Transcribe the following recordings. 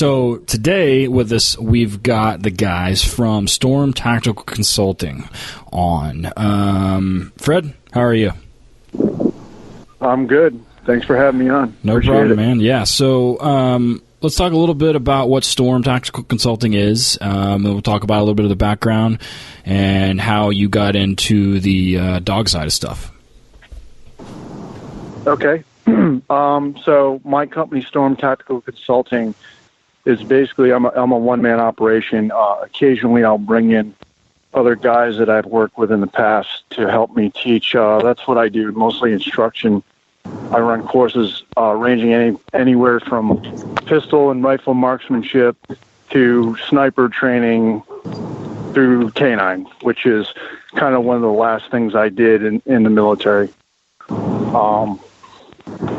So today with us, we've got the guys from Storm Tactical Consulting on. Fred, how are you? I'm good. Thanks for having me on. No Appreciate problem, it. man. Yeah, so let's talk a little bit about what Storm Tactical Consulting is. And we'll talk about a little bit of the background and how you got into the dog side of stuff. Okay. So my company, Storm Tactical Consulting, is basically I'm a one-man operation. Occasionally, I'll bring in other guys that I've worked with in the past to help me teach. That's what I do, mostly instruction. I run courses ranging anywhere from pistol and rifle marksmanship to sniper training through canine, which is kind of one of the last things I did in the military.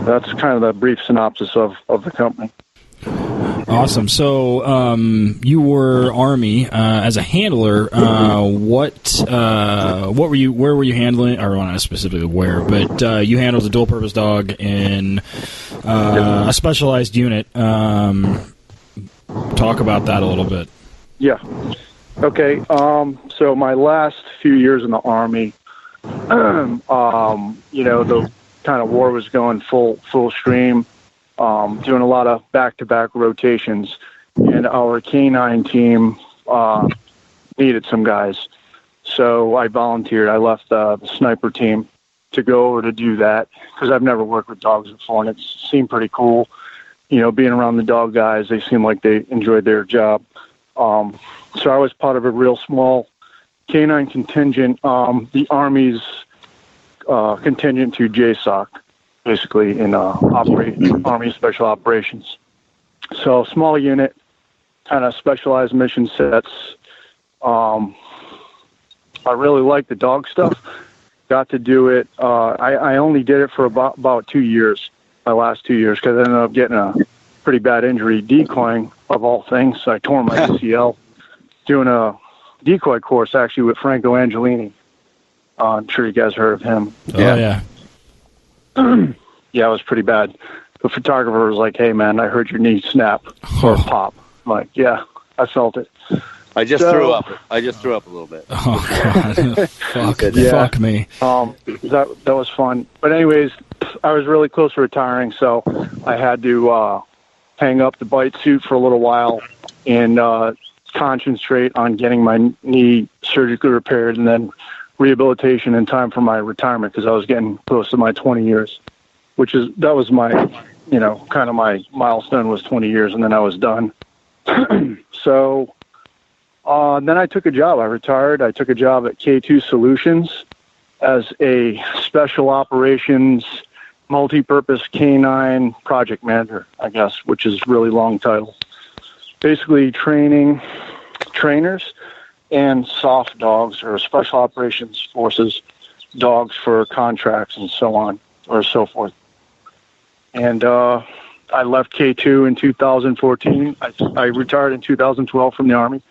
That's kind of the brief synopsis of the company. Awesome. So you were Army as a handler. What were you? Where were you handling? Or not specifically where, but you handled a dual-purpose dog in a specialized unit. Talk about that a little bit. Yeah. Okay. So my last few years in the Army, the kind of war was going full stream. Doing a lot of back-to-back rotations, and our canine team needed some guys. So I volunteered. I left the sniper team to go over to do that because I've never worked with dogs before, and it seemed pretty cool. Being around the dog guys, they seemed like they enjoyed their job. So I was part of a real small canine contingent, the Army's contingent to JSOC. Basically in Army Special Operations. So small unit, kind of specialized mission sets. I really like the dog stuff. Got to do it. I only did it for about 2 years, my last 2 years, because I ended up getting a pretty bad injury decoying, of all things. So I tore my ACL doing a decoy course, actually, with Franco Angelini. I'm sure you guys heard of him. Oh, yeah. Yeah, it was pretty bad. The photographer was like, "Hey, man, I heard your knee snap or pop." I'm like, yeah, I felt it. I just threw up. I just threw up a little bit. Oh God! Fuck me. That was fun. But anyways, I was really close to retiring, so I had to hang up the bite suit for a little while and concentrate on getting my knee surgically repaired and then rehabilitation in time for my retirement because I was getting close to my 20 years, that was my, kind of my milestone was 20 years, and then I was done. So then I took a job. I retired. I took a job at K2 Solutions as a special operations, multi-purpose canine project manager, I guess, which is a really long title. Basically training trainers and soft dogs or special operations forces dogs for contracts and so on or so forth. And I left K2 in 2014. I retired in 2012 from the Army,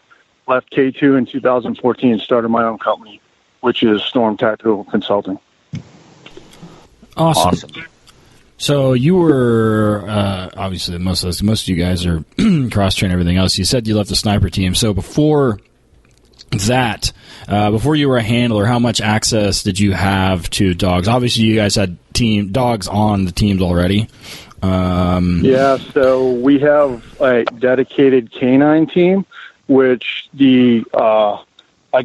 left K2 in 2014 and started my own company, which is Storm Tactical Consulting. Awesome. So you were obviously most of you guys are cross-train everything else. You said you left the sniper team. So before that, before you were a handler, how much access did you have to dogs? Obviously, you guys had dogs on the teams already. Yeah, so we have a dedicated canine team, which I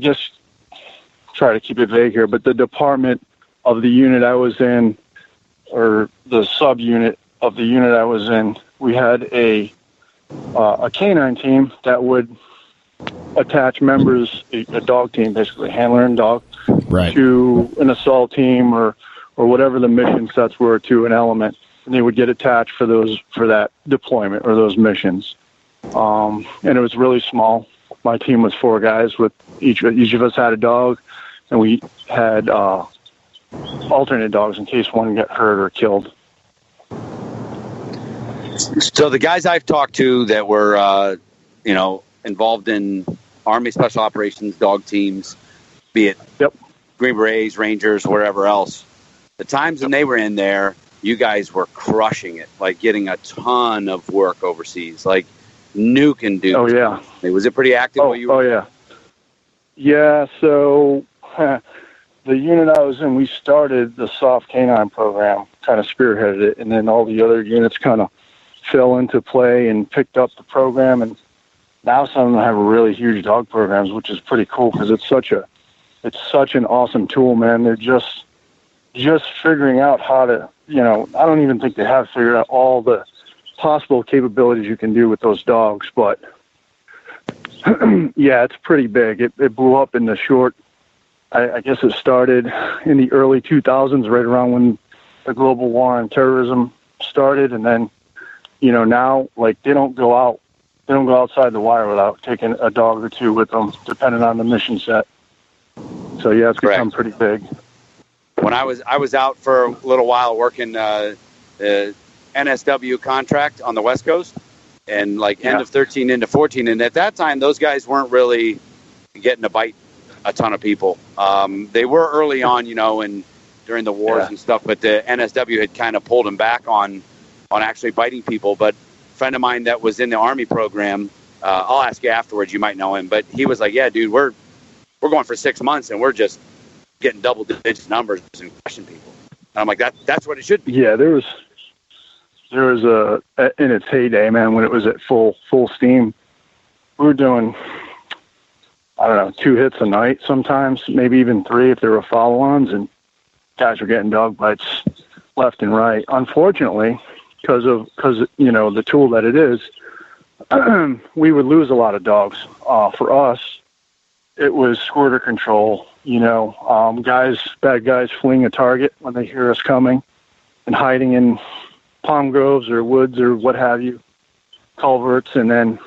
guess try to keep it vague here, but the department of the unit I was in, or the subunit of the unit I was in, we had a canine team that would attach members, a dog team, basically handler and dog, right, to an assault team or whatever the mission sets were to an element, and they would get attached for that deployment or those missions. And it was really small. My team was 4 guys with each of us had a dog, and we had alternate dogs in case one got hurt or killed. So the guys I've talked to that were, involved in Army Special Operations dog teams, be it Green Berets, Rangers, wherever else, the times when they were in there, you guys were crushing it, like getting a ton of work overseas. Like nuking dudes. Oh yeah. Was it pretty active? Oh yeah. Yeah. So the unit I was in, we started the soft canine program, kind of spearheaded it, and then all the other units kind of fell into play and picked up the program. And now some of them have really huge dog programs, which is pretty cool because it's such an awesome tool, man. They're just figuring out how to, I don't even think they have figured out all the possible capabilities you can do with those dogs, but yeah, it's pretty big. It blew up in the short, I guess it started in the early 2000s, right around when the global war on terrorism started. And then, now, like, they don't go outside the wire without taking a dog or two with them, depending on the mission set. So yeah, it's become pretty big. When I was out for a little while working NSW contract on the West Coast, and end of 13 into 14, and at that time those guys weren't really getting to bite a ton of people. They were early on, and during the wars and stuff, but the NSW had kind of pulled them back on actually biting people. But a friend of mine that was in the Army program, I'll ask you afterwards, you might know him, but he was like, yeah, dude, we're going for 6 months and we're just getting double-digit numbers and crushing people. And I'm like, that's what it should be. Yeah, there was in its heyday, man, when it was at full steam, we were doing, I don't know, 2 hits a night sometimes, maybe even 3 if there were follow-ons, and guys were getting dog bites left and right. Unfortunately, because the tool that it is, we would lose a lot of dogs. For us, it was squirter control. Bad guys fleeing a target when they hear us coming and hiding in palm groves or woods or what have you, culverts. And then,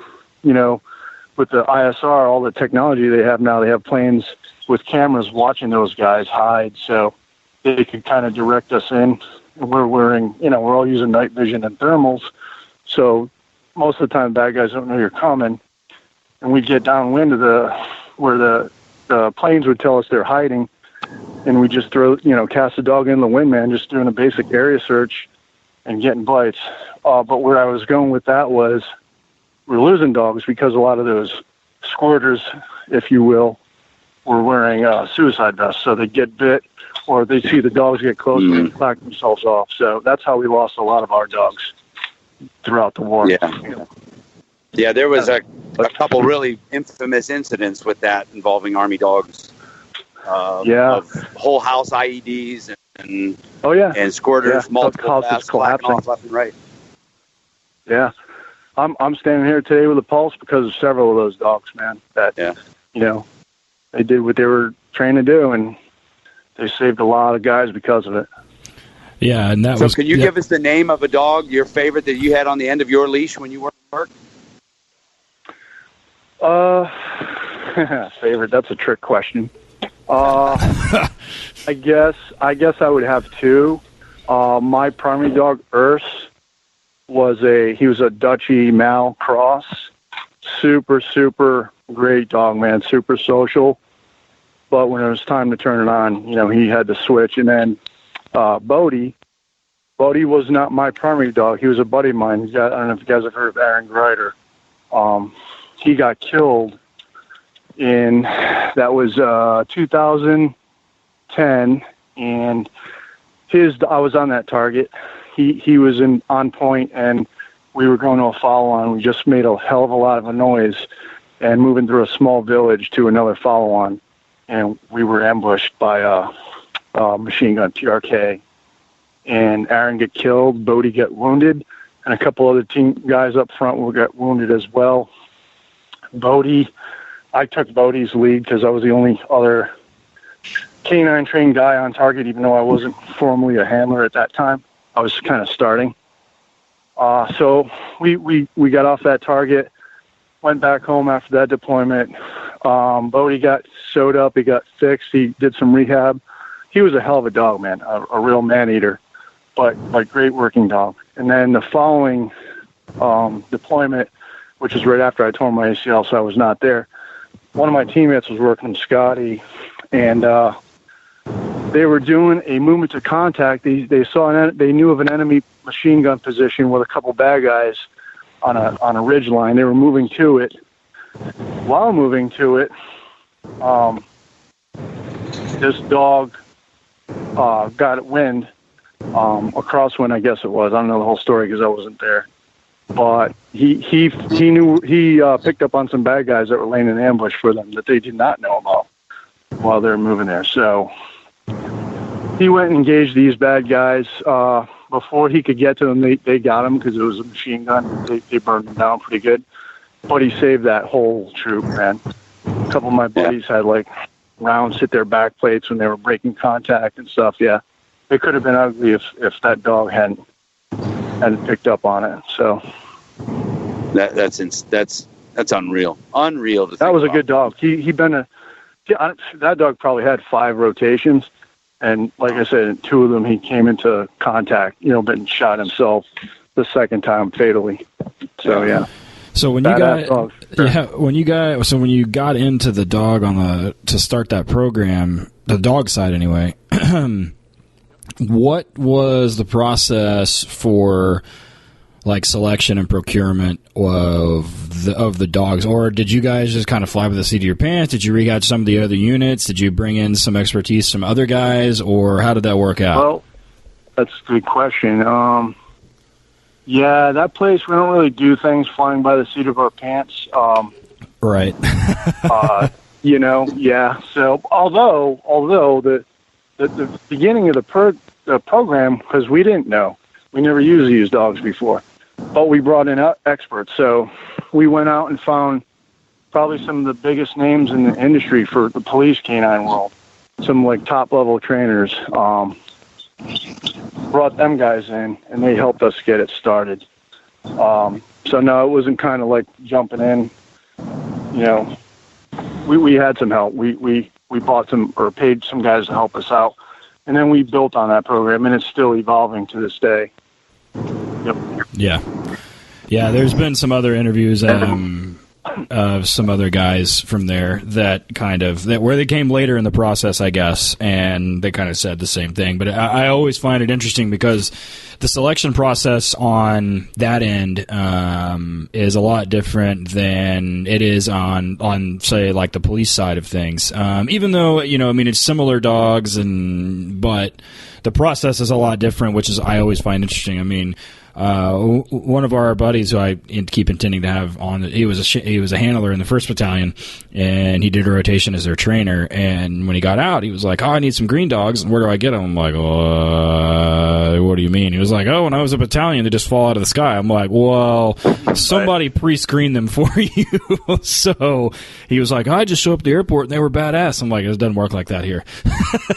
with the ISR, all the technology they have now, they have planes with cameras watching those guys hide. So they could kind of direct us in. And we're wearing, we're all using night vision and thermals. So most of the time, bad guys don't know you're coming. And we get downwind of where the planes would tell us they're hiding, and we just cast the dog in the wind, man, just doing a basic area search and getting bites. But where I was going with that was we're losing dogs because a lot of those squirters, if you will, were wearing suicide vests. So they get bit or they see the dogs get close and they knock themselves off. So that's how we lost a lot of our dogs throughout the war. Yeah, there was a couple really infamous incidents with that involving Army dogs. Of whole house IEDs and squirters, multiple houses collapsing off left and right. Yeah, I'm standing here today with a pulse because of several of those dogs, man. That they did what they were trained to do, and they saved a lot of guys because of it. Yeah, and that so can you give us the name of a dog, your favorite, that you had on the end of your leash when you were at work? Favorite, that's a trick question. I guess I would have 2. My primary dog, Urs, he was a Dutchy Mal cross. Super, super great dog, man. Super social. But when it was time to turn it on, he had to switch. And then Bodie was not my primary dog. He was a buddy of mine. I don't know if you guys have heard of Aaron Greiter. He got killed that was 2010, and I was on that target. He was on point, and we were going to a follow-on. We just made a hell of a lot of a noise and moving through a small village to another follow-on, and we were ambushed by a machine gun PRK, and Aaron got killed, Bodie got wounded, and a couple other team guys up front got wounded as well. I took Bodie's lead because I was the only other canine trained guy on target, even though I wasn't formally a handler at that time. I was kind of starting. So we got off that target, went back home after that deployment. Bodie got sewed up. He got fixed. He did some rehab. He was a hell of a dog, man, a real man-eater, but great working dog. And then the following deployment, which is right after I tore my ACL, so I was not there. One of my teammates was working Scotty, and they were doing a movement to contact. They knew of an enemy machine gun position with a couple bad guys, on a ridge line. They were moving to it. While moving to it, this dog got wind, a crosswind, I guess it was. I don't know the whole story because I wasn't there. But he knew, he picked up on some bad guys that were laying in ambush for them that they did not know about while they were moving there. So he went and engaged these bad guys. Before he could get to them, they got him because it was a machine gun. They burned him down pretty good. But he saved that whole troop, man. A couple of my buddies had like rounds hit their back plates when they were breaking contact and stuff. Yeah, it could have been ugly if that dog hadn't picked up on it. So that's unreal. Unreal to think that was about. A good dog. That dog probably had 5 rotations, and like I said, in 2 of them he came into contact, but shot himself the second time fatally. So yeah. So when you got into the dog to start that program, the dog side anyway, what was the process for like selection and procurement of the dogs? Or did you guys just kind of fly by the seat of your pants? Did you rig out some of the other units? Did you bring in some expertise from other guys, or how did that work out? Well, that's a good question. Yeah, that place, we don't really do things flying by the seat of our pants. Right. Yeah. So although the beginning of the program, because we didn't know, we never used these dogs before, but we brought in experts. So we went out and found probably some of the biggest names in the industry for the police canine world, some like top level trainers. Brought them guys in, and they helped us get it started. So no, it wasn't kind of like jumping in. We had some help. We bought some or paid some guys to help us out, and then we built on that program, and it's still evolving to this day. Yep. Yeah. There's been some other interviews of some other guys from there that where they came later in the process, I guess, and they kind of said the same thing. But I always find it interesting because the selection process on that end is a lot different than it is on say like the police side of things. Even though it's similar dogs, but the process is a lot different, which is I always find interesting. I mean, one of our buddies who I keep intending to have on, he was a handler in the 1st Battalion, and he did a rotation as their trainer. And when he got out, he was like, "Oh, I need some green dogs. And where do I get them?" I'm like, "What do you mean?" He was like, "Oh, when I was a battalion, they just fall out of the sky." I'm like, "Well, somebody pre-screened them for you." So he was like, "I just show up at the airport and they were badass." I'm like, "It doesn't work like that here."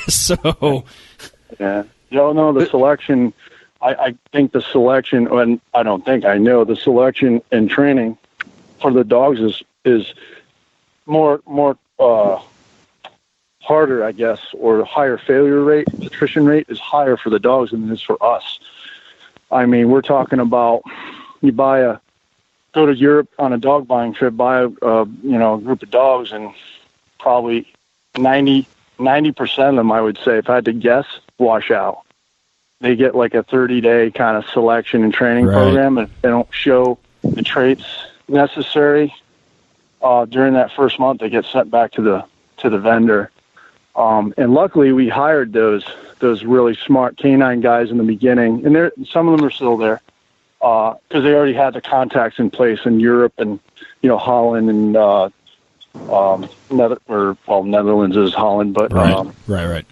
So yeah, no, the selection. I think the selection, and I don't think, I know the selection and training for the dogs is more harder, I guess, or higher failure rate, attrition rate is higher for the dogs than it is for us. I mean, we're talking about go to Europe on a dog buying trip, buy a group of dogs, and probably 90% of them, I would say, if I had to guess, wash out. They get like a 30-day kind of selection and training program, and if they don't show the traits necessary during that first month, they get sent back to the vendor. And luckily, we hired those really smart canine guys in the beginning, and some of them are still there because they already had the contacts in place in Europe and Holland and Netherlands is Holland, but right.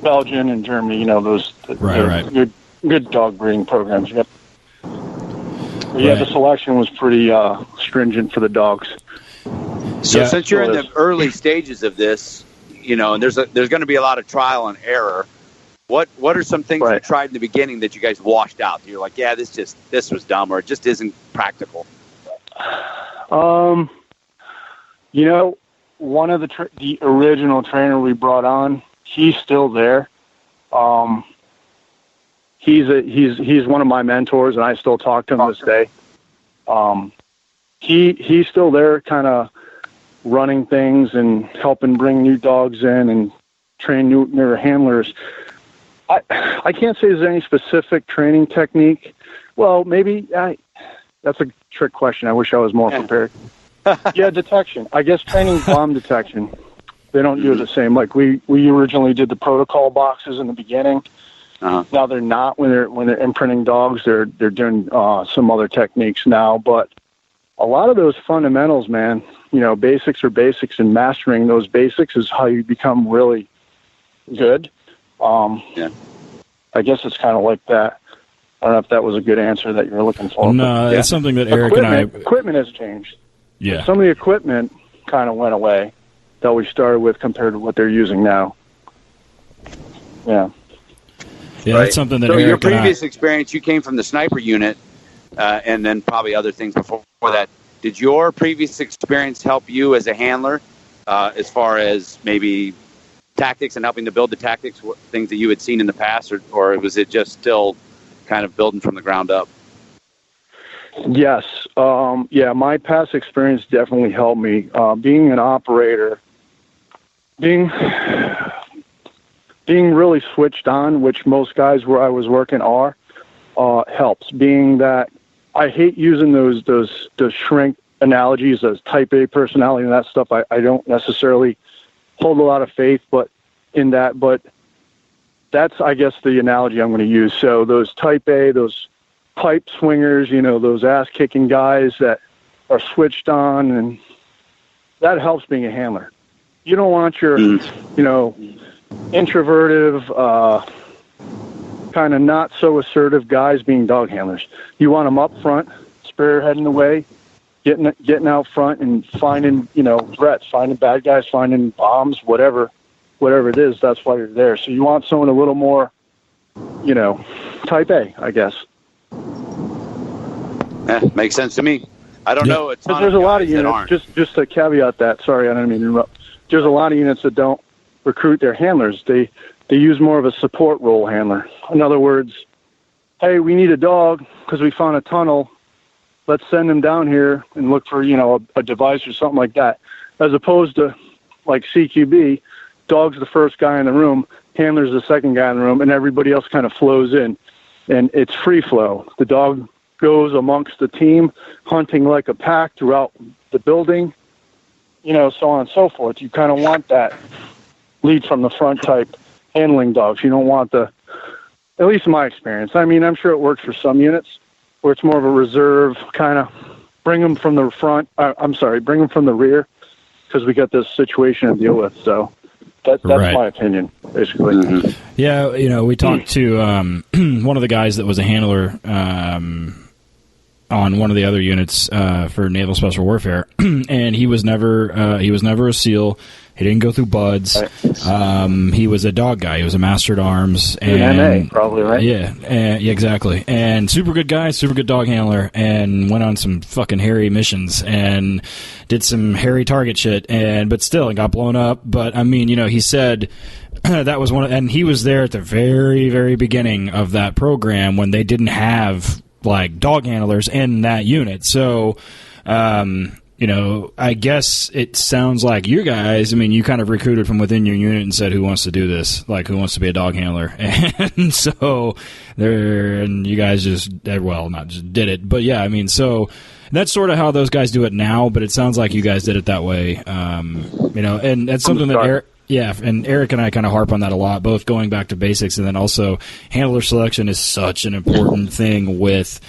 Belgium and Germany, those good dog breeding programs. Yep. But yeah, the selection was pretty stringent for the dogs. So since you're in the early stages of this, and there's going to be a lot of trial and error. What are some things you tried in the beginning that you guys washed out? You're like, yeah, this was dumb, or it just isn't practical. One of the original trainer we brought on, he's still there. He's one of my mentors, and I still talk to him this day. He's still there, kind of running things and helping bring new dogs in and train new handlers. I can't say there's any specific training technique. Well, maybe That's a trick question. I wish I was more prepared. Yeah, detection. I guess training bomb detection. They don't do it the same. Like we originally did the protocol boxes in the beginning. Now they're not when they're imprinting dogs. They're doing some other techniques now. But a lot of those fundamentals, man. Basics are basics, and mastering those basics is how you become really good. I guess it's kind of like that. I don't know if that was a good answer that you were looking for. No, it's something that Eric and I... Equipment has changed. Yeah. Some of the equipment kind of went away that we started with compared to what they're using now. Yeah. Yeah, that's something that so Eric your previous experience, you came from the sniper unit, and then probably other things before that. Did your previous experience help you as a handler as far as maybe tactics and helping to build the tactics, things that you had seen in the past, or was it just still kind of building from the ground up? Yes. My past experience definitely helped me. Being an operator, being really switched on, which most guys where I was working are, helps. Being that I hate using those shrink analogies as type A personality and that stuff. I don't necessarily hold a lot of faith, but that's, I guess, the analogy I'm going to use. So those type A, those pipe swingers, those ass-kicking guys that are switched on, and that helps being a handler. You don't want your, introverted, kind of not so assertive guys being dog handlers. You want them up front, spearheading the way, getting out front and finding, threats, finding bad guys, finding bombs, whatever it is. That's why you're there. So you want someone a little more, type A, I guess. Makes sense to me. I don't know. There's a lot of units. Just to caveat that. Sorry, I didn't mean to interrupt. There's a lot of units that don't recruit their handlers. They use more of a support role handler. In other words, hey, we need a dog because we found a tunnel. Let's send them down here and look for a device or something like that. As opposed to like CQB, dog's the first guy in the room, handler's the second guy in the room, and everybody else kind of flows in, and it's free flow. The dog goes amongst the team, hunting like a pack throughout the building, so on and so forth. You kind of want that lead from the front type handling dogs. You don't want at least in my experience. I mean, I'm sure it works for some units where it's more of a reserve kind of bring them from the bring them from the rear because we got this situation to deal with. So that's right. My opinion, basically. Mm-hmm. Yeah, we talked to one of the guys that was a handler on one of the other units for Naval Special Warfare, and he was never a SEAL. He didn't go through buds. Right. He was a dog guy. He was a master at arms. And MA, probably, right? Yeah, exactly. And super good guy, super good dog handler, and went on some fucking hairy missions and did some hairy target shit. But still, it got blown up. But I mean, he said that was and he was there at the very, very beginning of that program when they didn't have like dog handlers in that unit. So, I guess it sounds like you guys, you kind of recruited from within your unit and said, who wants to do this? Like, who wants to be a dog handler? And so you guys not just did it, but yeah, so that's sort of how those guys do it now, but it sounds like you guys did it that way. And that's something that Eric and I kind of harp on that a lot, both going back to basics and then also handler selection is such an important thing with,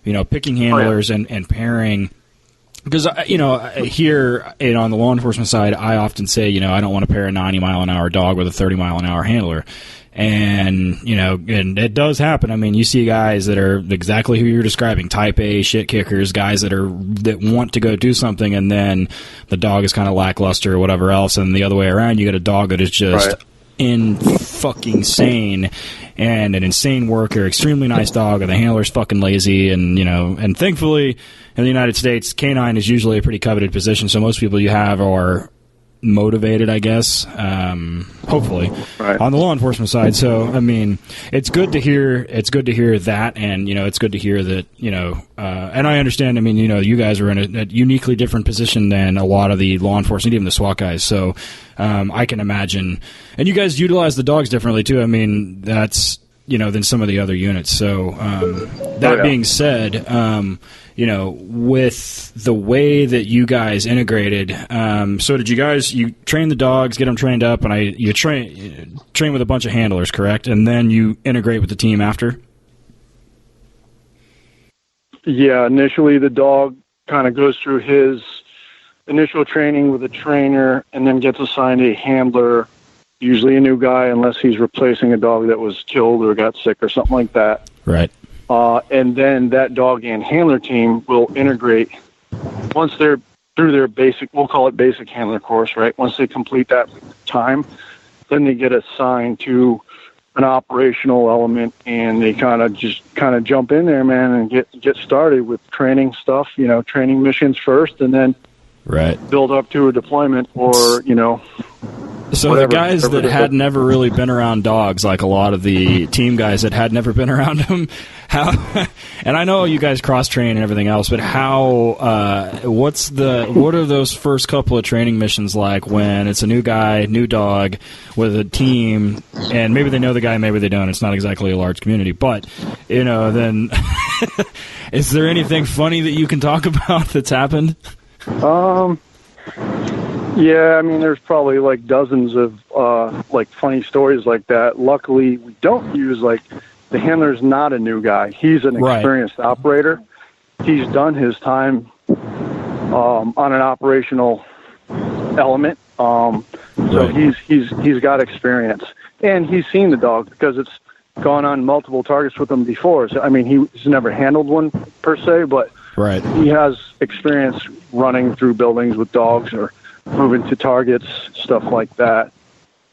picking handlers and pairing. Because, here on the law enforcement side, I often say, I don't want to pair a 90-mile-an-hour dog with a 30-mile-an-hour handler. And, and it does happen. You see guys that are exactly who you're describing, type A shit kickers, guys that want to go do something, and then the dog is kind of lackluster or whatever else. And the other way around, you get a dog that is just fucking sane and an insane worker, extremely nice dog, and the handler's fucking lazy. And, and thankfully, in the United States, canine is usually a pretty coveted position, so most people you have are motivated, I guess, hopefully, on the law enforcement side. So, it's good to hear that, and, it's good to hear that, and I understand, you guys are in a uniquely different position than a lot of the law enforcement, even the SWAT guys, so I can imagine. And you guys utilize the dogs differently, too. That's than some of the other units. So that being said, with the way that you guys integrated, so did you train the dogs, get them trained up, and you train with a bunch of handlers, correct? And then you integrate with the team after? Yeah, initially the dog kind of goes through his initial training with a trainer and then gets assigned a handler, usually a new guy, unless he's replacing a dog that was killed or got sick or something like that. Right. And then that dog and handler team will integrate once they're through their basic, we'll call it basic handler course, right? Once they complete that time, then they get assigned to an operational element, and they kind of jump in there, man, and get started with training stuff, training missions first, and then build up to a deployment or, So whatever, the guys that had never really been around dogs, like a lot of the team guys that had never been around them, and I know you guys cross-train and everything else, but what are those first couple of training missions like when it's a new guy, new dog, with a team, and maybe they know the guy, maybe they don't, it's not exactly a large community, but, then is there anything funny that you can talk about that's happened? Yeah, I mean, there's probably like dozens of funny stories like that. Luckily, we don't use the handler's not a new guy. He's an experienced operator. He's done his time on an operational element. So he's got experience, and he's seen the dog because it's gone on multiple targets with him before. So I mean, he's never handled one per se, but he has experience running through buildings with dogs or moving to targets, stuff like that.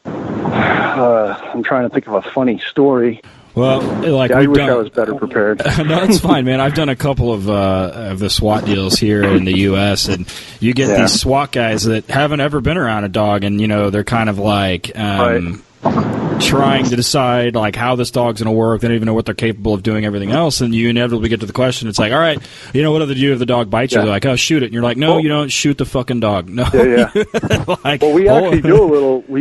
I'm trying to think of a funny story. Well, I wish I was better prepared. No, that's fine, man. I've done a couple of the SWAT deals here in the U.S., and you get these SWAT guys that haven't ever been around a dog, and they're kind of trying to decide how this dog's going to work. They don't even know what they're capable of doing, everything else, and you inevitably get to the question. It's like, all right, what do they do if the dog bites you? They're like, oh, shoot it. And you're like, no, you don't shoot the fucking dog. No. Yeah. Well, we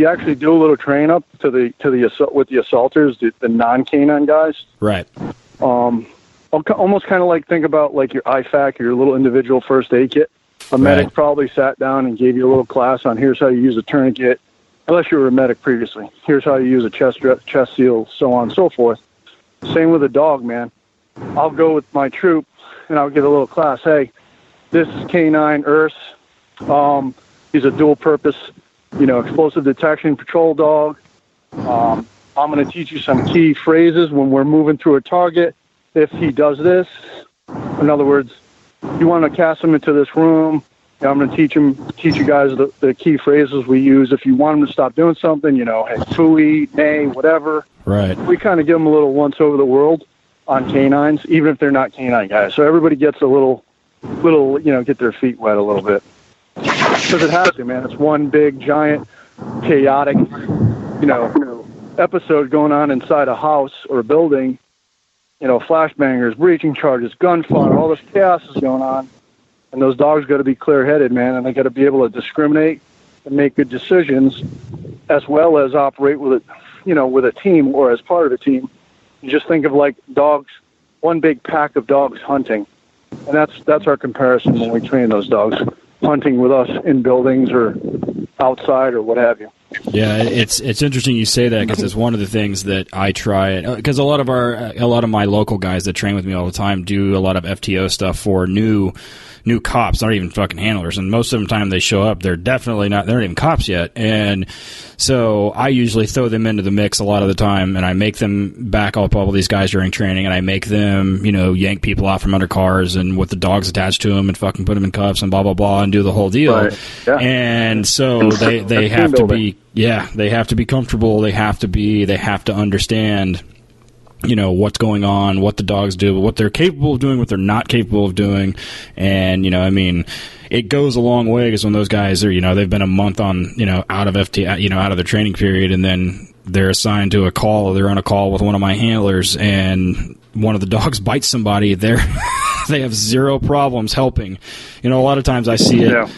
actually do a little train up with the assaulters, the non-canine guys. Right. Almost kind of think about your IFAC, your little individual first aid kit. A medic probably sat down and gave you a little class on here's how you use a tourniquet. Unless you were a medic previously. Here's how you use a chest seal, so on and so forth. Same with a dog, man. I'll go with my troop, and I'll give a little class. Hey, this is K9 Urs. He's a dual-purpose, explosive detection patrol dog. I'm going to teach you some key phrases when we're moving through a target. If he does this, in other words, you want to cast him into this room. I'm going to teach you guys the key phrases we use. If you want them to stop doing something, hey, phooey, nay, whatever. Right. We kind of give them a little once over the world on canines, even if they're not canine guys. So everybody gets a little, get their feet wet a little bit. Because it has to, man. It's one big, giant, chaotic, episode going on inside a house or a building. Flashbangers, breaching charges, gunfire, all this chaos is going on. And those dogs got to be clear-headed, man, and they got to be able to discriminate and make good decisions, as well as operate with a team or as part of a team. You just think of dogs, one big pack of dogs hunting, and that's our comparison when we train those dogs, hunting with us in buildings or outside or what have you. Yeah, it's interesting you say that because it's one of the things that I try, because a lot of my local guys that train with me all the time do a lot of FTO stuff for new cops, not even fucking handlers, and most of the time they show up, they're not even cops yet, and so I usually throw them into the mix a lot of the time, and I make them back up all these guys during training, and I make them, yank people out from under cars and with the dogs attached to them and fucking put them in cuffs and blah, blah, blah, and do the whole deal. Right. Yeah. And so they have to be, they have to be comfortable, they have to understand what's going on, what the dogs do, what they're capable of doing, what they're not capable of doing. And, it goes a long way because when those guys are, they've been a month on, out of out of their training period, and then they're assigned to a call, they're on a call with one of my handlers, and one of the dogs bites somebody, they have zero problems helping. A lot of times I see it.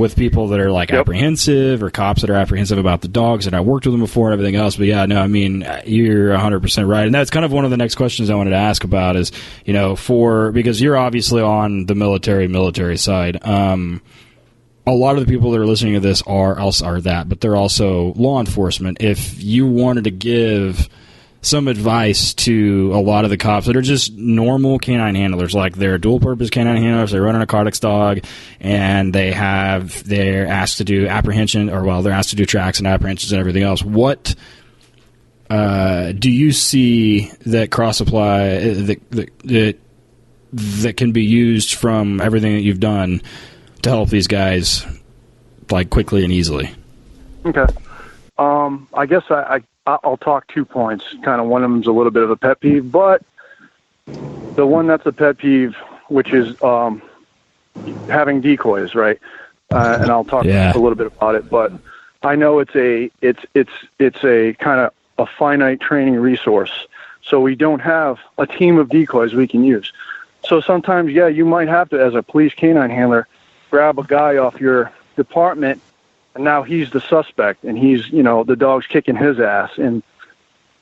with people that are like apprehensive, or cops that are apprehensive about the dogs, and I worked with them before and everything else. But yeah, no, I mean, you're 100% right, and that's kind of one of the next questions I wanted to ask about is, because you're obviously on the military side. A lot of the people that are listening to this are that, but they're also law enforcement. If you wanted to give some advice to a lot of the cops that are just normal canine handlers, like they're dual-purpose canine handlers, they run a narcotics dog, and they're asked to do they're asked to do tracks and apprehensions and everything else. What do you see that cross-apply that can be used from everything that you've done to help these guys, like, quickly and easily? Okay. I guess I'll talk 2 points. Kind of one of them's a little bit of a pet peeve, but the one that's a pet peeve, which is having decoys, right? And I'll talk a little bit about it, but I know it's a kind of a finite training resource, so we don't have a team of decoys we can use. So sometimes, you might have to, as a police canine handler, grab a guy off your department, and now he's the suspect, and he's, the dog's kicking his ass, and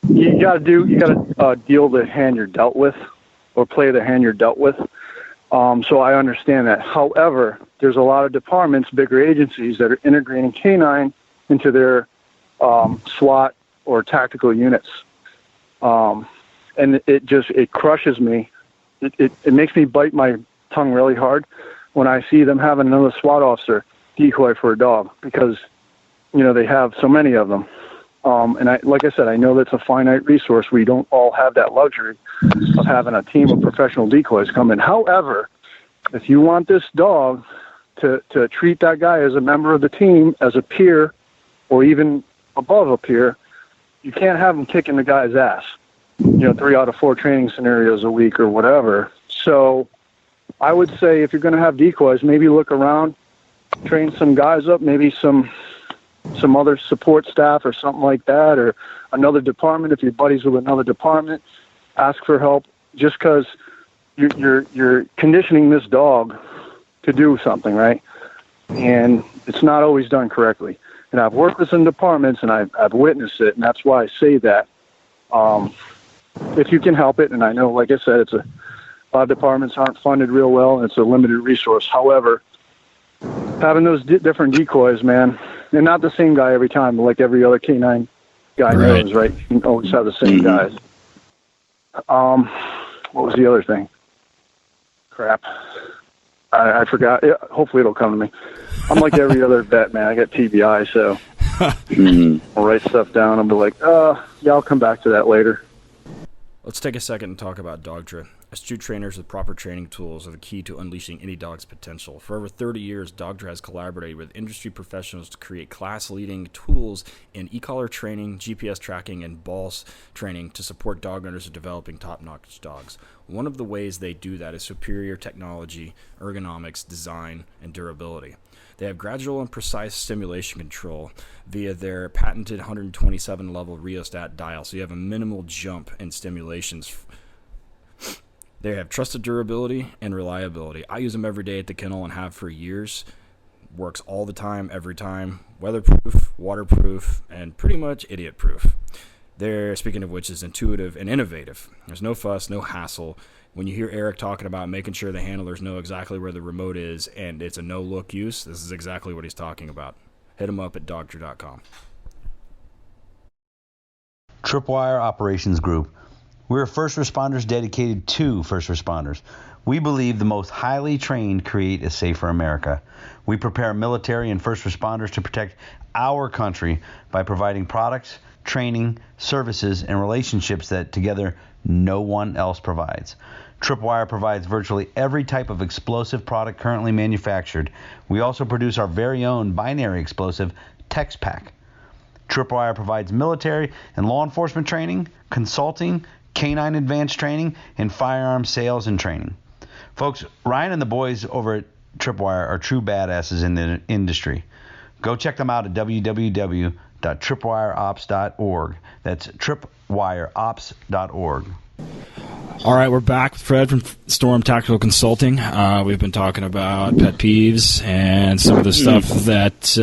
you got to deal the hand you're dealt with, or play the hand you're dealt with. So I understand that. However, there's a lot of departments, bigger agencies, that are integrating canine into their SWAT or tactical units, and it crushes me. It makes me bite my tongue really hard when I see them having another SWAT officer decoy for a dog, because, they have so many of them. And like I said, I know that's a finite resource. We don't all have that luxury of having a team of professional decoys come in. However, if you want this dog to treat that guy as a member of the team, as a peer, or even above a peer, you can't have him kicking the guy's ass, 3 out of 4 training scenarios a week or whatever. So I would say, if you're going to have decoys, maybe look around, train some guys up, maybe some other support staff or something like that, or another department. If you're buddies with another department, ask for help, just because you're conditioning this dog to do something, right? And it's not always done correctly. And I've worked with some departments, and I've witnessed it, and that's why I say that. If you can help it, and I know, like I said, a lot of departments aren't funded real well, and it's a limited resource. However, having those different decoys, man, and not the same guy every time, but like every other canine guy knows, right? You can always have the same guys. What was the other thing? Crap. I forgot. Hopefully it'll come to me. I'm like every other vet, man. I got TBI, so I'll write stuff down. I'll be like, I'll come back to that later. Let's take a second and talk about Dogtra. Astute trainers with proper training tools are the key to unleashing any dog's potential. For over 30 years, Dogtra has collaborated with industry professionals to create class-leading tools in e-collar training, GPS tracking, and balls training to support dog owners in developing top-notch dogs. One of the ways they do that is superior technology, ergonomics, design, and durability. They have gradual and precise stimulation control via their patented 127-level rheostat dial, so you have a minimal jump in stimulations. They have trusted durability and reliability. I use them every day at the kennel and have for years. Works all the time, every time. Weatherproof, waterproof, and pretty much idiot-proof. They're, speaking of which, is intuitive and innovative. There's no fuss, no hassle. When you hear Eric talking about making sure the handlers know exactly where the remote is and it's a no-look use, this is exactly what he's talking about. Hit him up at Dogtra.com. Tripwire Operations Group. We're first responders dedicated to first responders. We believe the most highly trained create a safer America. We prepare military and first responders to protect our country by providing products, training, services, and relationships that together no one else provides. Tripwire provides virtually every type of explosive product currently manufactured. We also produce our very own binary explosive Tex Pack. Tripwire provides military and law enforcement training, consulting, canine advanced training, and firearm sales and training. Folks, Ryan and the boys over at Tripwire are true badasses in the industry. Go check them out at www.tripwireops.org. That's tripwireops.org. All right, we're back with Fred from Storm Tactical Consulting. We've been talking about pet peeves and some of the stuff that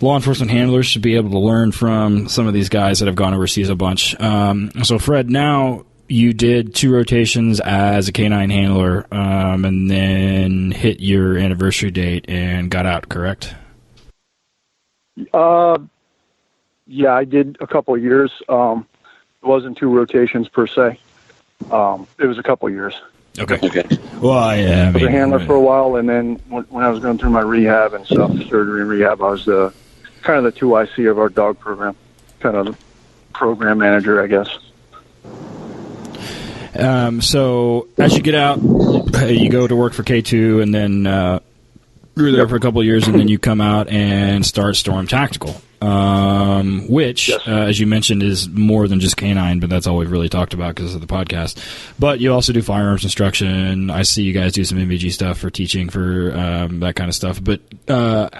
law enforcement handlers should be able to learn from some of these guys that have gone overseas a bunch. So, Fred, now you did 2 rotations as a canine handler and then hit your anniversary date and got out, correct? Yeah, I did a couple of years. It wasn't 2 rotations per se. It was a couple of years. Okay. Well, yeah, I was a handler for a while, and then when I was going through my rehab and stuff, surgery and rehab, I was kind of the 2IC of our dog program, kind of the program manager, I guess. So as you get out, you go to work for K2, and then you're there for a couple of years, and then you come out and start Storm Tactical, which, yes, as you mentioned, is more than just canine, but that's all we've really talked about because of the podcast. But you also do firearms instruction. I see you guys do some MVG stuff for teaching, for that kind of stuff. But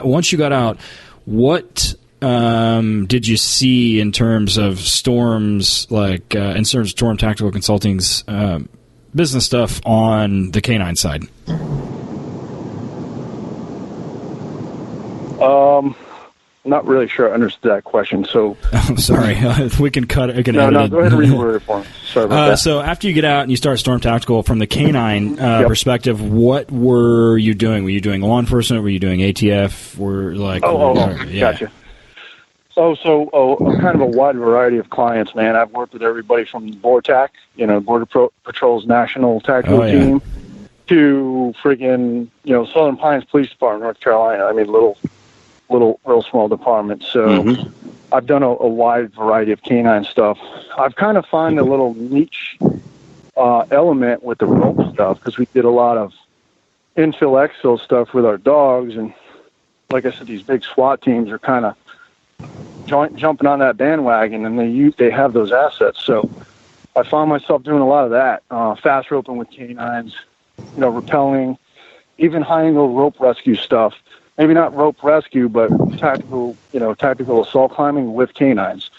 once you got out, what did you see in terms of Storm's, like in terms of Storm Tactical Consulting's business stuff on the canine side? Not really sure I understood that question. So, I'm sorry. We can cut it. No, go ahead and reword it for me. Sorry about that. So after you get out and you start Storm Tactical, from the canine perspective, what were you doing? Were you doing law enforcement? Were you doing ATF? Gotcha. So kind of a wide variety of clients, man. I've worked with everybody from BORTAC, Border Patrol's National Tactical Team, to friggin', Southern Pines Police Department, North Carolina. I mean, real small department. So I've done a wide variety of canine stuff. I've kind of found a little niche element with the rope stuff, because we did a lot of infill, exfil stuff with our dogs. And like I said, these big SWAT teams are kind of jumping on that bandwagon, and they have those assets. So I found myself doing a lot of that, fast roping with canines, rappelling, even high angle rope rescue stuff. Maybe not rope rescue, but tactical assault climbing with canines,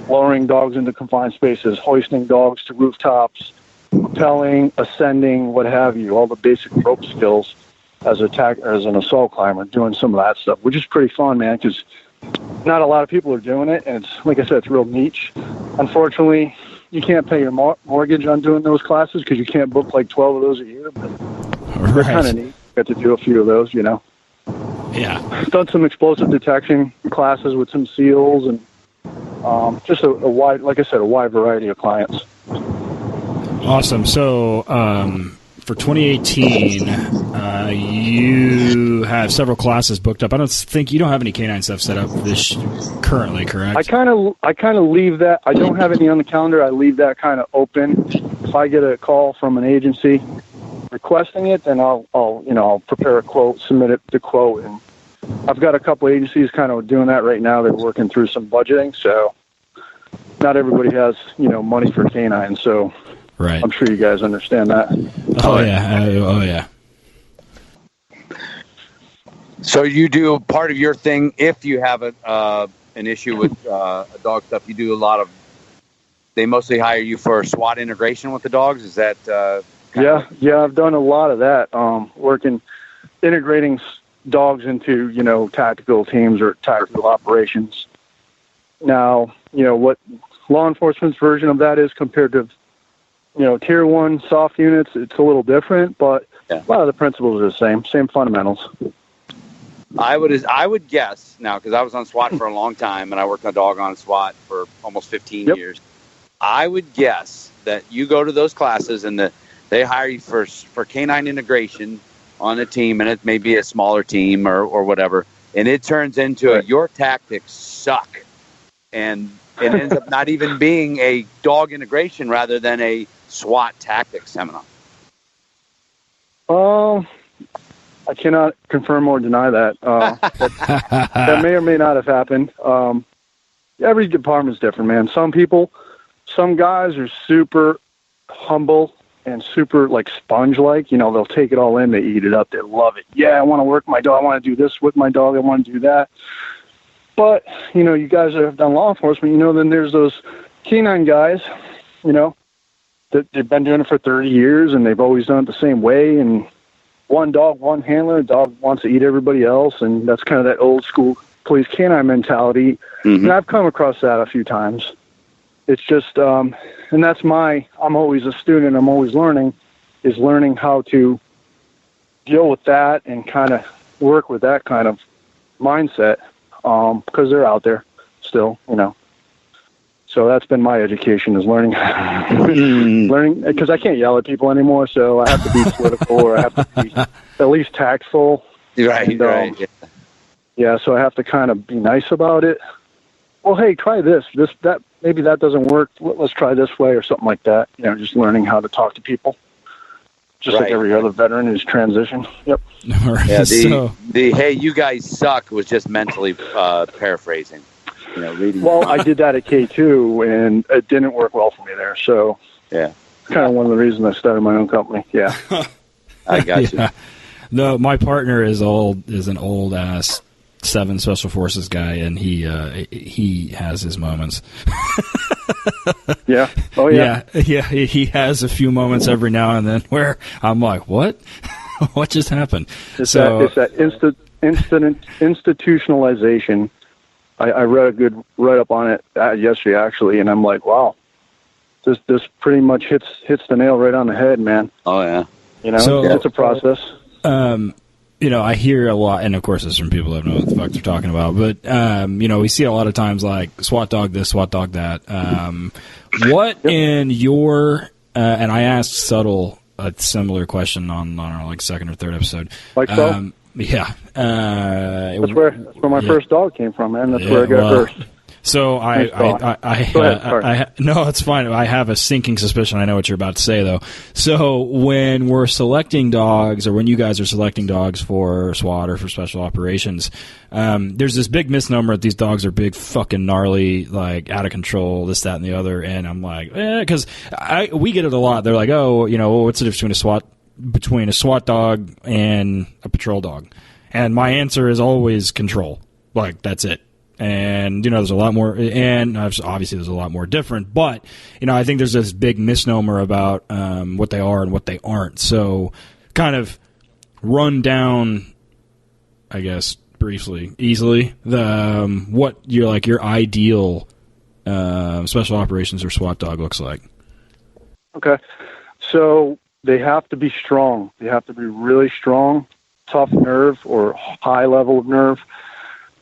lowering dogs into confined spaces, hoisting dogs to rooftops, rappelling, ascending, what have you, all the basic rope skills as an assault climber, doing some of that stuff, which is pretty fun, man, because not a lot of people are doing it, and it's, like I said, it's real niche. Unfortunately, you can't pay your mortgage on doing those classes because you can't book like 12 of those a year, but they're kind of neat. Get to do a few of those, Yeah. Done some explosive detection classes with some SEALs, and just a wide, like I said, a wide variety of clients. Awesome. So for 2018, you have several classes booked up. I don't think you don't have any canine stuff set up this currently, correct? I kind of leave that. I don't have any on the calendar. I leave that kind of open. If I get a call from an agency requesting it, then I'll prepare a quote, submit the quote, and I've got a couple agencies kind of doing that right now. They're working through some budgeting, so not everybody has money for canines. So right, I'm sure you guys understand that. Oh yeah. So you do part of your thing if you have an issue with dog stuff. You do a lot of. They mostly hire you for SWAT integration with the dogs. Is that? Yeah, I've done a lot of that. Integrating dogs into tactical teams or tactical operations. Now, what law enforcement's version of that is compared to tier 1 soft units, it's a little different, but a lot of the principles are the same fundamentals. I would guess now, because I was on SWAT for a long time and I worked on dog on SWAT for almost 15 years. I would guess that you go to those classes and they hire you for canine integration on a team, and it may be a smaller team or whatever, and it turns into your tactics suck, and it ends up not even being a dog integration rather than a SWAT tactics seminar. I cannot confirm or deny that. That may or may not have happened. Every department's different, man. Some guys are super humble and super sponge-like. They'll take it all in. They eat it up. They love it. Yeah, I want to work my dog. I want to do this with my dog. I want to do that. But, you guys that have done law enforcement, then there's those canine guys, they've been doing it for 30 years, and they've always done it the same way. And one dog, one handler. Dog wants to eat everybody else, and that's kind of that old school police canine mentality. And I've come across that a few times. It's just, and that's I'm always a student. I'm always learning how to deal with that and kind of work with that kind of mindset, because they're out there still, So that's been my education, is learning, because I can't yell at people anymore, so I have to be political, or I have to be at least tactful. Right, and, right. Yeah, so I have to kind of be nice about it. Well, hey, try this, that, maybe that doesn't work. Let's try this way, or something like that. Just learning how to talk to people. Just like every other veteran who's transitioned. Yep. Right. Yeah, the hey, you guys suck was just mentally paraphrasing. Reading. Well, I did that at K2, and it didn't work well for me there. So, yeah, kind of one of the reasons I started my own company. Yeah. I got you. No, my partner is an old ass 7 Special Forces guy, and he has his moments. Yeah. Oh, yeah. Yeah. He has a few moments every now and then where I'm like, what? What just happened? It's that institutionalization. I read a good write-up on it yesterday, actually, and I'm like, wow, this pretty much hits the nail right on the head, man. Oh, yeah. It's a process. I hear a lot, and of course it's from people that don't know what the fuck they're talking about, but, we see a lot of times like SWAT dog this, SWAT dog that. What in your, and I asked Subtle a similar question on our like second or third episode. Like so? Yeah. That's where my first dog came from, man. That's where I got first. So no, it's fine. I have a sinking suspicion. I know what you're about to say, though. So when we're selecting dogs, or when you guys are selecting dogs for SWAT or for special operations, there's this big misnomer that these dogs are big, fucking gnarly, like out of control, this, that, and the other. And I'm like, because we get it a lot. They're like, oh, what's the difference between a SWAT dog and a patrol dog? And my answer is always control. Like, that's it. And, there's a lot more, and obviously there's a lot more different, but, I think there's this big misnomer about what they are and what they aren't. So kind of run down, I guess, easily, what your ideal special operations or SWAT dog looks like. Okay. So they have to be strong. They have to be really strong, tough nerve or high level of nerve.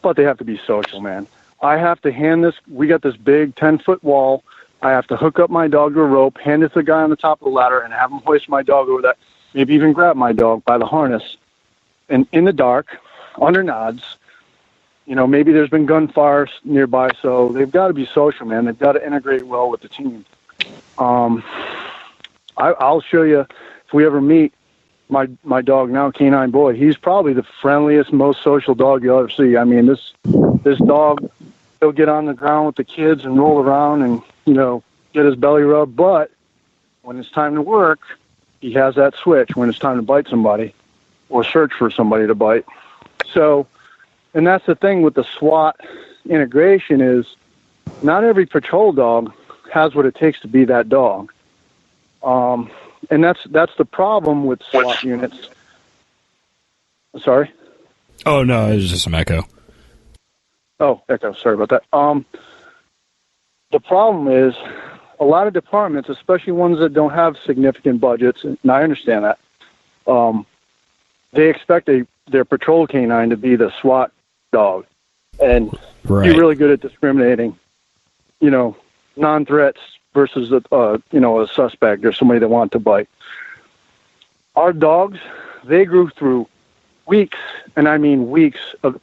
But they have to be social, man. I have to hand this. We got this big 10-foot wall. I have to hook up my dog to a rope, hand it to the guy on the top of the ladder, and have him hoist my dog over that. Maybe even grab my dog by the harness. And in the dark, under nods, maybe there's been gunfire nearby, so they've got to be social, man. They've got to integrate well with the team. I'll show you, if we ever meet, my dog now, Canine Boy, he's probably the friendliest, most social dog you'll ever see. I mean, this dog, he'll get on the ground with the kids and roll around and, get his belly rubbed. But when it's time to work, he has that switch when it's time to bite somebody or search for somebody to bite. So, and that's the thing with the SWAT integration is not every patrol dog has what it takes to be that dog. And that's the problem with SWAT units. Sorry? Oh, no, it was just some echo. Oh, echo. Sorry about that. The problem is a lot of departments, especially ones that don't have significant budgets, and I understand that, they expect their patrol canine to be the SWAT dog and be really good at discriminating, non-threats versus a suspect or somebody that wants to bite. Our dogs, they grew through weeks, and I mean weeks of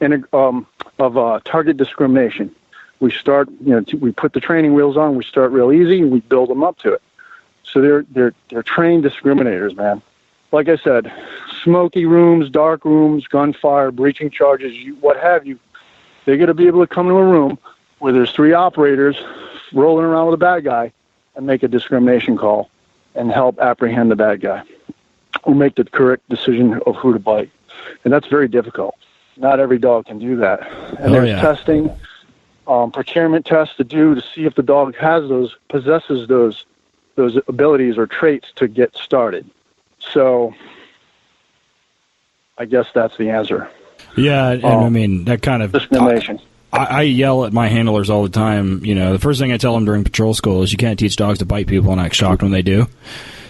target discrimination. We start, we put the training wheels on. We start real easy, and we build them up to it. So they're trained discriminators, man. Like I said, smoky rooms, dark rooms, gunfire, breaching charges, what have you. They're going to be able to come to a room where there's 3 operators rolling around with a bad guy and make a discrimination call and help apprehend the bad guy or make the correct decision of who to bite. And that's very difficult. Not every dog can do that. And there's testing, procurement tests to do to see if the dog possesses those abilities or traits to get started. So I guess that's the answer. Yeah, and I mean, that kind of discrimination. I yell at my handlers all the time. You know, the first thing I tell them during patrol school is you can't teach dogs to bite people and act shocked when they do.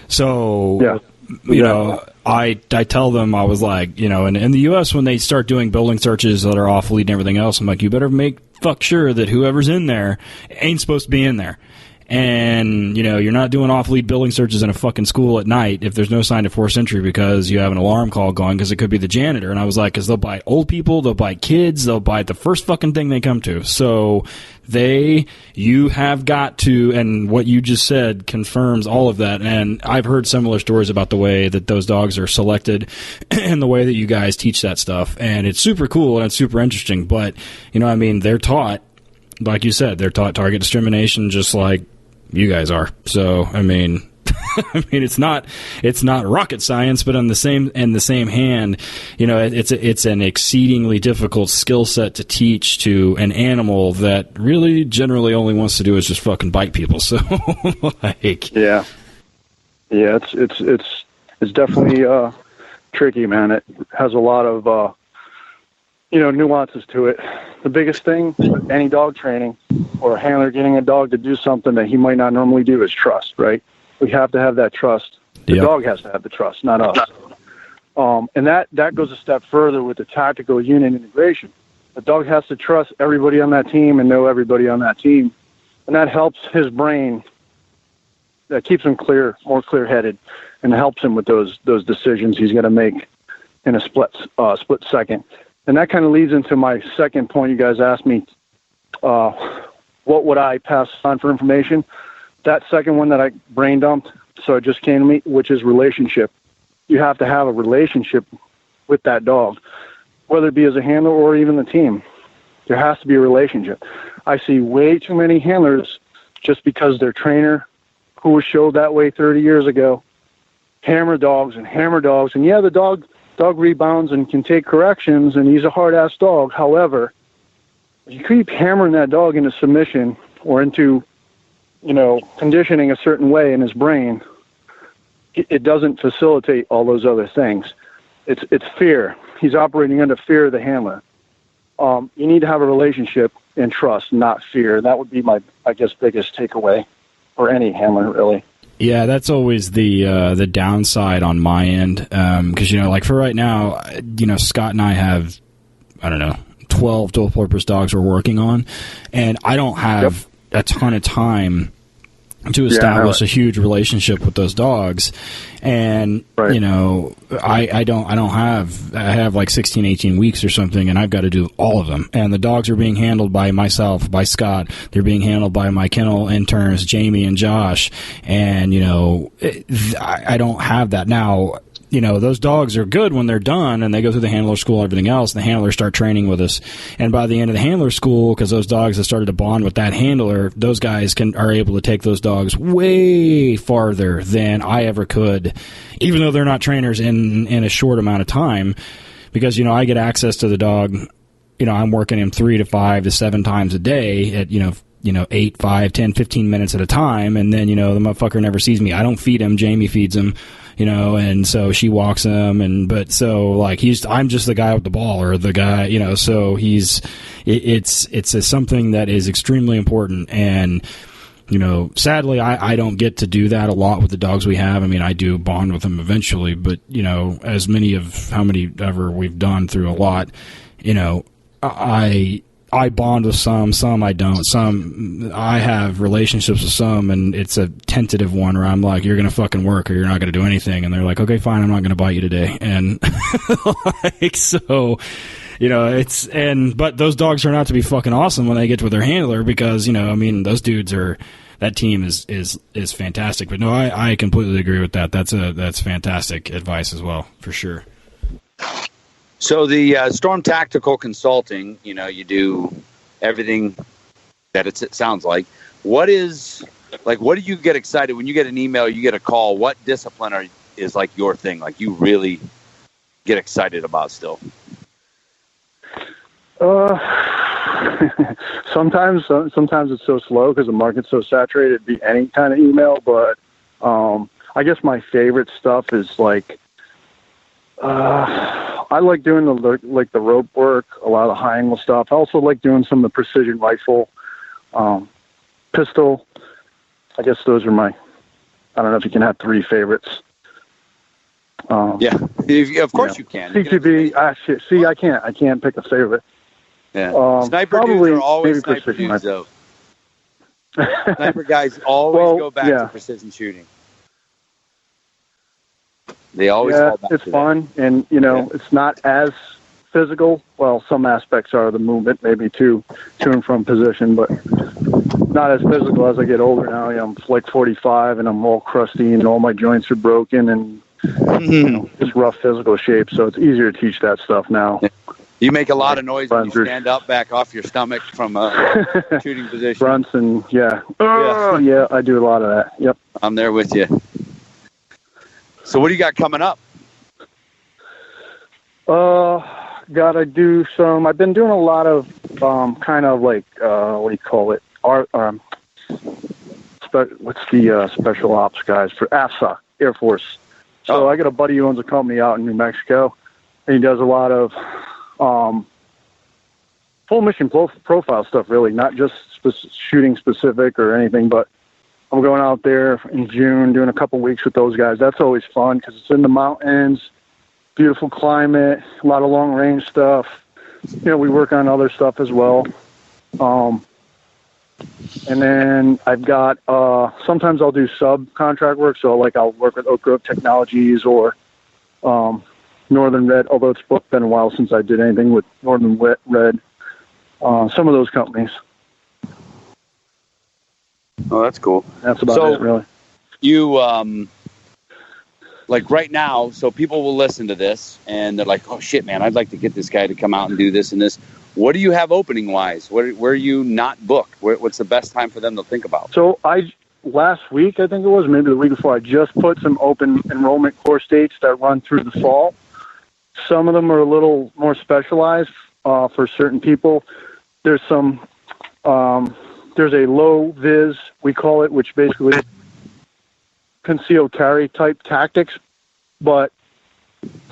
So, you know, I tell them, I was like, you know, in the U.S. when they start doing building searches that are off lead and everything else, I'm like, you better make fuck sure that whoever's in there ain't supposed to be in there. And, you know, you're not doing off-lead building searches in a fucking school at night if there's no sign of forced entry because you have an alarm call going because it could be the janitor. And I was like, because they'll bite old people, they'll bite kids, they'll bite the first fucking thing they come to. So you have got to, and what you just said confirms all of that. And I've heard similar stories about the way that those dogs are selected and the way that you guys teach that stuff. And it's super cool and it's super interesting. But, you know, I mean, they're taught, like you said, they're taught target discrimination just like you guys are. So, I mean, it's not rocket science, but in the same hand, you know, it's an exceedingly difficult skill set to teach to an animal that really generally only wants to do is just fucking bite people. So, like, yeah, it's definitely tricky, man. It has a lot of nuances to it. The biggest thing with any dog training or a handler getting a dog to do something that he might not normally do is trust, right? We have to have that trust. The dog has to have the trust, not us. And that goes a step further with the tactical unit integration. The dog has to trust everybody on that team and know everybody on that team. And that helps his brain, that keeps him more clear-headed, and helps him with those decisions he's going to make in a split second. And that kind of leads into my second point. You guys asked me, what would I pass on for information? That second one that I brain dumped, so it just came to me, which is relationship. You have to have a relationship with that dog, whether it be as a handler or even the team. There has to be a relationship. I see way too many handlers just because their trainer, who was showed that way 30 years ago, hammer dogs. And yeah, the dog rebounds and can take corrections, and he's a hard-ass dog. However, if you keep hammering that dog into submission or into, conditioning a certain way in his brain, it doesn't facilitate all those other things. It's fear. He's operating under fear of the handler. You need to have a relationship and trust, not fear. That would be my, biggest takeaway for any handler, really. Yeah, that's always the downside on my end, because like for right now, Scott and I have, 12 dual-purpose dogs we're working on, and I don't have a ton of time to establish a huge relationship with those dogs, and I have like 16, 18 weeks or something, and I've got to do all of them. And the dogs are being handled by myself, by Scott. They're being handled by my kennel interns, Jamie and Josh. And I don't have that now. Those dogs are good when they're done and they go through the handler school and everything else, and the handlers start training with us. And by the end of the handler school, because those dogs have started to bond with that handler, those guys are able to take those dogs way farther than I ever could, even though they're not trainers in a short amount of time, because, I get access to the dog. I'm working him 3 to 5 to 7 times a day at, 8, 5, 10, 15 minutes at a time. And then, the motherfucker never sees me. I don't feed him. Jamie feeds him. And so she walks him, I'm just the guy with the ball, or the guy, so it's something that is extremely important. And, sadly, I don't get to do that a lot with the dogs we have. I mean, I do bond with them eventually, but, as many of how many ever we've done through a lot, I bond with some I don't. Some, I have relationships with some, and it's a tentative one where I'm like, you're going to fucking work or you're not going to do anything. And they're like, okay, fine, I'm not going to bite you today. And but those dogs turn out to be fucking awesome when they get with their handler because, those dudes that team is fantastic. But no, I completely agree with that. That's fantastic advice as well, for sure. So the Storm Tactical Consulting, you do everything that it sounds like. What do you get excited when you get an email, you get a call? What discipline is like your thing? Like you really get excited about still? Sometimes it's so slow because the market's so saturated. It'd be any kind of email, but I guess my favorite stuff is like, I like doing the rope work, a lot of the high angle stuff. I also like doing some of the precision rifle, pistol. I guess those are I don't know if you can have 3 favorites. Yeah, of course you can. CTB, I can't pick a favorite. Yeah, sniper dudes are always sniper dudes, though. Sniper guys always go back to precision shooting. They always fall back it's to fun, and it's not as physical. Well, some aspects are the movement, maybe to and from position, but not as physical as I get older now. I'm like 45, and I'm all crusty, and all my joints are broken, and just rough physical shape. So it's easier to teach that stuff now. You make a lot of noise when you stand up back off your stomach from a shooting position. Grunts and yeah, I do a lot of that. Yep, I'm there with you. So what do you got coming up? Gotta do some. I've been doing a lot of kind of like what do you call it? What's the special ops guys for AFSA, Air Force? So I got a buddy who owns a company out in New Mexico, and he does a lot of full mission profile stuff, really, not just shooting specific or anything, but I'm going out there in June, doing a couple weeks with those guys. That's always fun because it's in the mountains, beautiful climate, a lot of long range stuff. We work on other stuff as well. And then I've got, sometimes I'll do subcontract work. So I'll work with Oak Grove Technologies or Northern Red, although it's been a while since I did anything with Northern Red. Some of those companies. Oh, that's cool. That's about it, really. You, right now, so people will listen to this, and they're like, oh, shit, man, I'd like to get this guy to come out and do this and this. What do you have opening-wise? Where are you not booked? What's the best time for them to think about? So last week, I think it was, maybe the week before, I just put some open enrollment course dates that run through the fall. Some of them are a little more specialized for certain people. There's some... there's a low vis, we call it, which basically conceal carry type tactics, but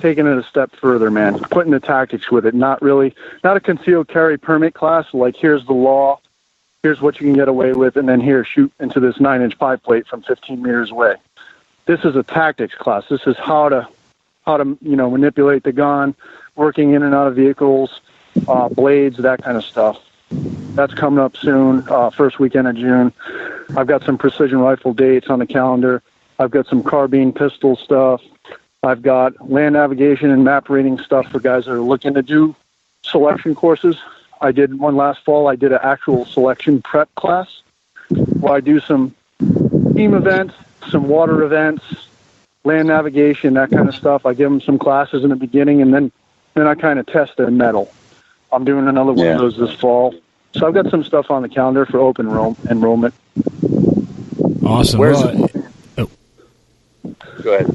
taking it a step further, man, putting the tactics with it, not a concealed carry permit class, like here's the law, here's what you can get away with, and then here, shoot into this 9-inch pie plate from 15 meters away. This is a tactics class. This is how to manipulate the gun, working in and out of vehicles, blades, that kind of stuff. That's coming up soon, first weekend of June. I've got some precision rifle dates on the calendar. I've got some carbine pistol stuff. I've got land navigation and map reading stuff for guys that are looking to do selection courses. I did one last fall. I did an actual selection prep class where I do some team events, some water events, land navigation, that kind of stuff. I give them some classes in the beginning, and then I kind of test their mettle. I'm doing another one of those this fall. So I've got some stuff on the calendar for open enrollment. Awesome. Go ahead.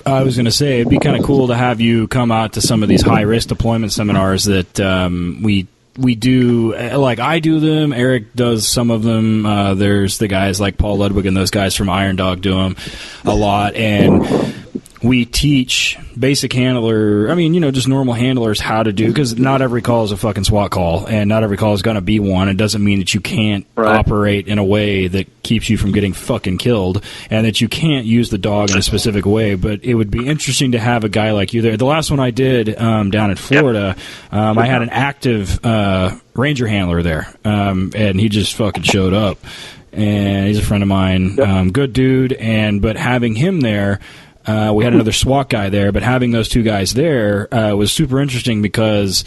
I was going to say, it'd be kind of cool to have you come out to some of these high-risk deployment seminars that we do. Like, I do them. Eric does some of them. There's the guys like Paul Ludwig and those guys from Iron Dog do them a lot. And we teach basic handler, just normal handlers how to do, because not every call is a fucking SWAT call, and not every call is going to be one. It doesn't mean that you can't operate in a way that keeps you from getting fucking killed, and that you can't use the dog in a specific way, but it would be interesting to have a guy like you there. The last one I did down in Florida, I had an active ranger handler there, and he just fucking showed up, and he's a friend of mine, good dude, but having him there, we had another SWAT guy there, but having those two guys there was super interesting because,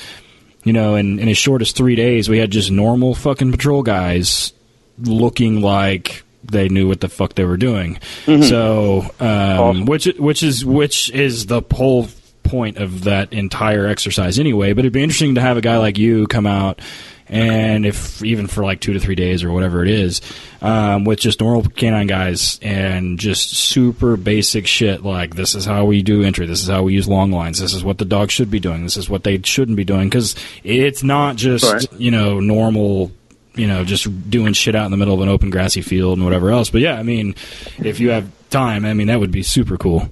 in as short as 3 days, we had just normal fucking patrol guys looking like they knew what the fuck they were doing. Mm-hmm. So, awesome. which is the whole point of that entire exercise anyway. But it'd be interesting to have a guy like you come out, and if even for like 2 to 3 days or whatever it is, with just normal canine guys and just super basic shit like, this is how we do entry, this is how we use long lines, this is what the dog should be doing, this is what they shouldn't be doing, because it's not just normal, just doing shit out in the middle of an open grassy field and whatever else. But yeah, if you have time. I mean, that would be super cool.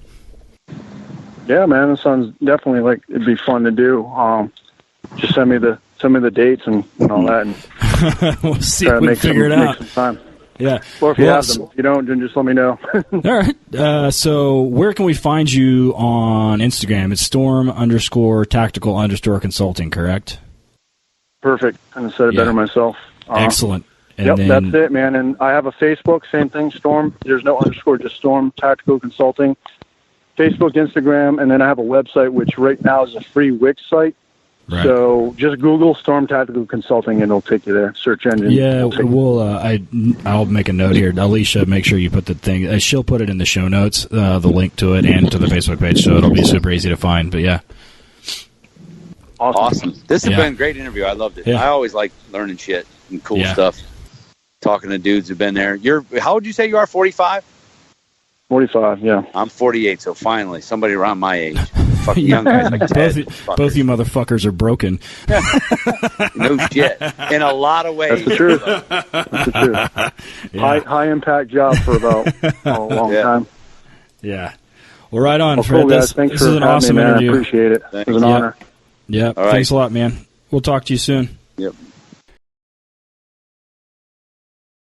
Yeah, man, it sounds definitely like it'd be fun to do. Just send me the dates and all that, and we'll see if we can figure it out. Make some time. Yeah. Or if you have them. If you don't, then just let me know. All right. So where can we find you on Instagram? It's storm_tactical_consulting, correct? Perfect. And I said it better myself. Excellent. And that's it, man. And I have a Facebook, same thing, Storm. There's no underscore, just Storm Tactical Consulting. Facebook, Instagram, and then I have a website, which right now is a free Wix site. Right. So just Google Storm Tactical Consulting, and it'll take you there. Search engine. Yeah, I'll make a note here. Alicia, make sure you put the thing. She'll put it in the show notes, the link to it, and to the Facebook page, so it'll be super easy to find. But yeah. Awesome. This has been a great interview. I loved it. Yeah. I always like learning shit and cool stuff. Talking to dudes who've been there. How old you say you are? 45? 45, yeah. I'm 48, so finally somebody around my age. Fucking young guys like Ted. Both you motherfuckers are broken. No shit. In a lot of ways. That's the truth. That's the truth. Yeah. High impact job for about a long time. Yeah. Well, right on, Fred. Cool, this is an awesome interview. I appreciate it. It was an honor. Yeah. Thanks a lot, man. We'll talk to you soon. Yep.